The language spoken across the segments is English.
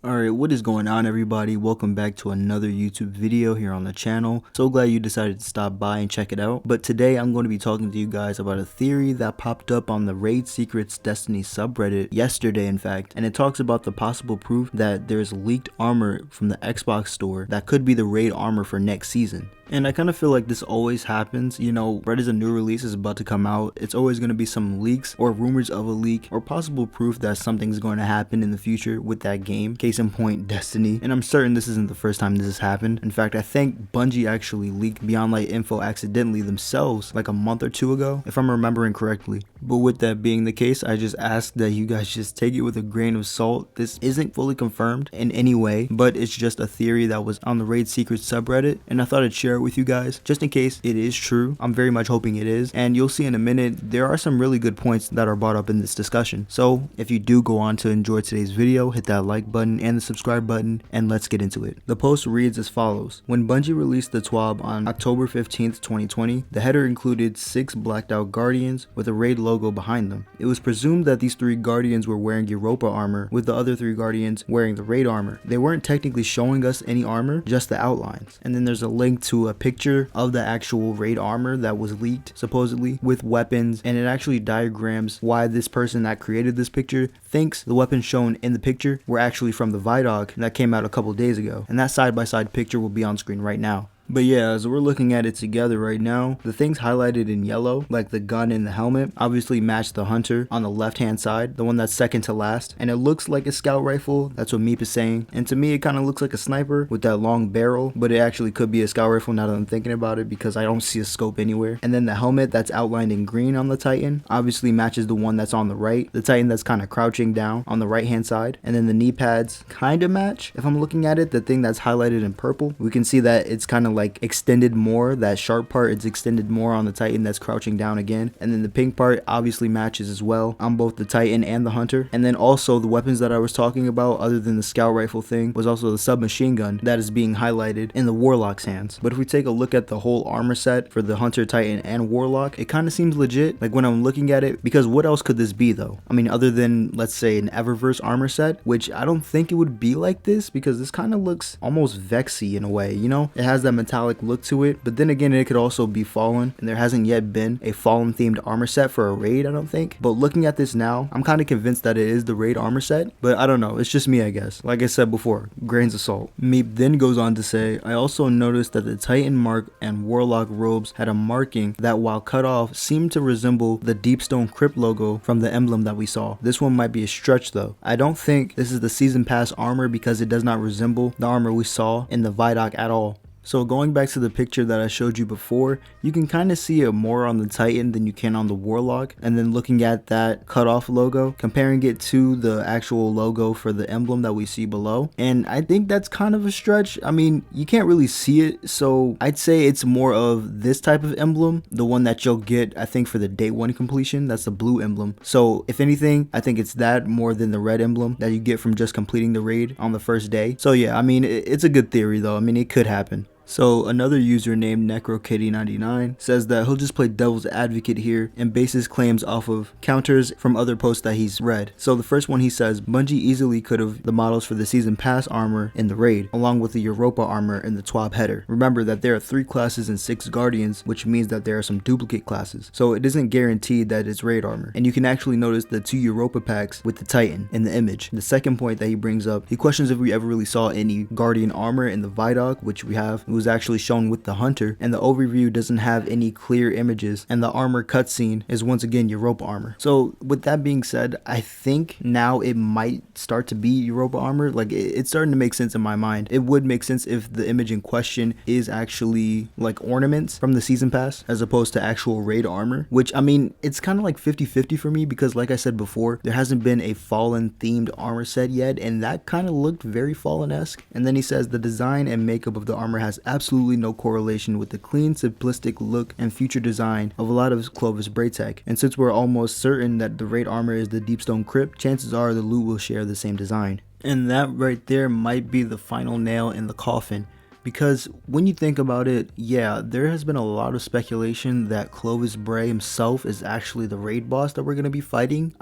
Alright, what is going on everybody? Welcome back to another YouTube video here on the channel. So glad you decided to stop by and check it out. But today I'm going to be talking to you guys about a theory that popped up on the Raid Secrets Destiny subreddit yesterday in fact. And it talks about the possible proof that there's leaked armor from the Xbox store that could be the raid armor for next season. And I kind of feel like this always happens, you know, right as a new release is about to come out, it's always going to be some leaks or rumors of a leak or possible proof that something's going to happen in the future with that game. Case in point, Destiny. And I'm certain this isn't the first time this has happened. In fact, I think Bungie actually leaked Beyond Light info accidentally themselves like a month or two ago, if I'm remembering correctly. But with that being the case, I just ask that you guys just take it with a grain of salt. This isn't fully confirmed in any way, but it's just a theory that was on the Raid Secrets subreddit, and I thought I'd share it with you guys just in case it is true. I'm very much hoping it is, and you'll see in a minute there are some really good points that are brought up in this discussion. So if you do go on to enjoy today's video, hit that like button and the subscribe button, and let's get into it. The post reads as follows: when Bungie released the TWAB on October 15th 2020, the header included 6 blacked out Guardians with a raid logo behind them. It was presumed that these 3 Guardians were wearing Europa armor, with the other 3 Guardians wearing the raid armor. They weren't technically showing us any armor, just the outlines. And then there's a link to a picture of the actual raid armor that was leaked supposedly with weapons, and it actually diagrams why this person that created this picture thinks the weapons shown in the picture were actually from the Vidoc that came out a couple days ago. And that side-by-side picture will be on screen right now. But yeah, as we're looking at it together right now, the things highlighted in yellow, like the gun and the helmet, obviously match the hunter on the left hand side, the one that's second to last, and it looks like a scout rifle. That's what Meep is saying, and to me it kind of looks like a sniper with that long barrel, but it actually could be a scout rifle now that I'm thinking about it, because I don't see a scope anywhere. And then the helmet that's outlined in green on the Titan obviously matches the one that's on the right, the Titan that's kind of crouching down on the right hand side. And then the knee pads kind of match. If I'm looking at it, the thing that's highlighted in purple, we can see that it's kind of like extended more. That sharp part, it's extended more on the Titan that's crouching down again. And then the pink part obviously matches as well on both the Titan and the hunter. And then also the weapons that I was talking about, other than the scout rifle thing, was also the submachine gun that is being highlighted in the Warlock's hands. But if we take a look at the whole armor set for the hunter, Titan, and Warlock, it kind of seems legit, like when I'm looking at it, because what else could this be though? I mean, other than, let's say, an Eververse armor set, which I don't think it would be like this, because this kind of looks almost Vexy in a way, you know? It has that metallic look to it, but then again, it could also be Fallen, and there hasn't yet been a Fallen themed armor set for a raid, I don't think. But looking at this now, I'm kind of convinced that it is the raid armor set, but I don't know, it's just me, I guess. Like I said before, grains of salt. Meep then goes on to say, I also noticed that the Titan mark and Warlock robes had a marking that, while cut off, seemed to resemble the Deepstone Crypt logo from the emblem that we saw. This one might be a stretch though. I don't think this is the season pass armor, because it does not resemble the armor we saw in the Vidoc at all. So going back to the picture that I showed you before, you can kind of see it more on the Titan than you can on the Warlock. And then looking at that cutoff logo, comparing it to the actual logo for the emblem that we see below, and I think that's kind of a stretch. I mean, you can't really see it, so I'd say it's more of this type of emblem, the one that you'll get, I think, for the day 1 completion. That's the blue emblem. So if anything, I think it's that more than the red emblem that you get from just completing the raid on the first day. So yeah, I mean, it's a good theory though. I mean, it could happen. So another user named NecroKitty99 says that he'll just play devil's advocate here and base his claims off of counters from other posts that he's read. So the first one, he says, Bungie easily could have the models for the season pass armor in the raid, along with the Europa armor in the TWAB header. Remember that there are 3 classes and 6 guardians, which means that there are some duplicate classes. So it isn't guaranteed that it's raid armor. And you can actually notice the 2 Europa packs with the Titan in the image. The second point that he brings up, he questions if we ever really saw any guardian armor in the Vidoc, which we have. It was actually shown with the hunter, and the overview doesn't have any clear images, and the armor cutscene is once again Europa armor. So with that being said, I think now it might start to be Europa armor. Like it's starting to make sense in my mind. It would make sense if the image in question is actually like ornaments from the season pass as opposed to actual raid armor, which, I mean, it's kind of like 50-50 for me, because like I said before, there hasn't been a Fallen themed armor set yet, and that kind of looked very Fallen-esque. And then he says the design and makeup of the armor has absolutely no correlation with the clean, simplistic look and future design of a lot of Clovis Braytech. And since we're almost certain that the raid armor is the Deepstone Crypt, chances are the loot will share the same design. And that right there might be the final nail in the coffin. Because when you think about it, yeah, there has been a lot of speculation that Clovis Bray himself is actually the raid boss that we're going to be fighting.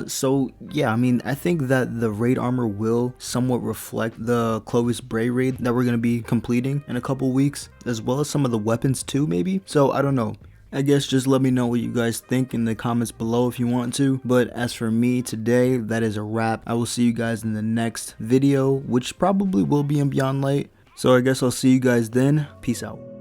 So yeah, I mean, I think that the raid armor will somewhat reflect the Clovis Bray raid that we're going to be completing in a couple weeks, as well as some of the weapons too, maybe. So I don't know. I guess just let me know what you guys think in the comments below if you want to. But as for me today, that is a wrap. I will see you guys in the next video, which probably will be in Beyond Light. So I guess I'll see you guys then. Peace out.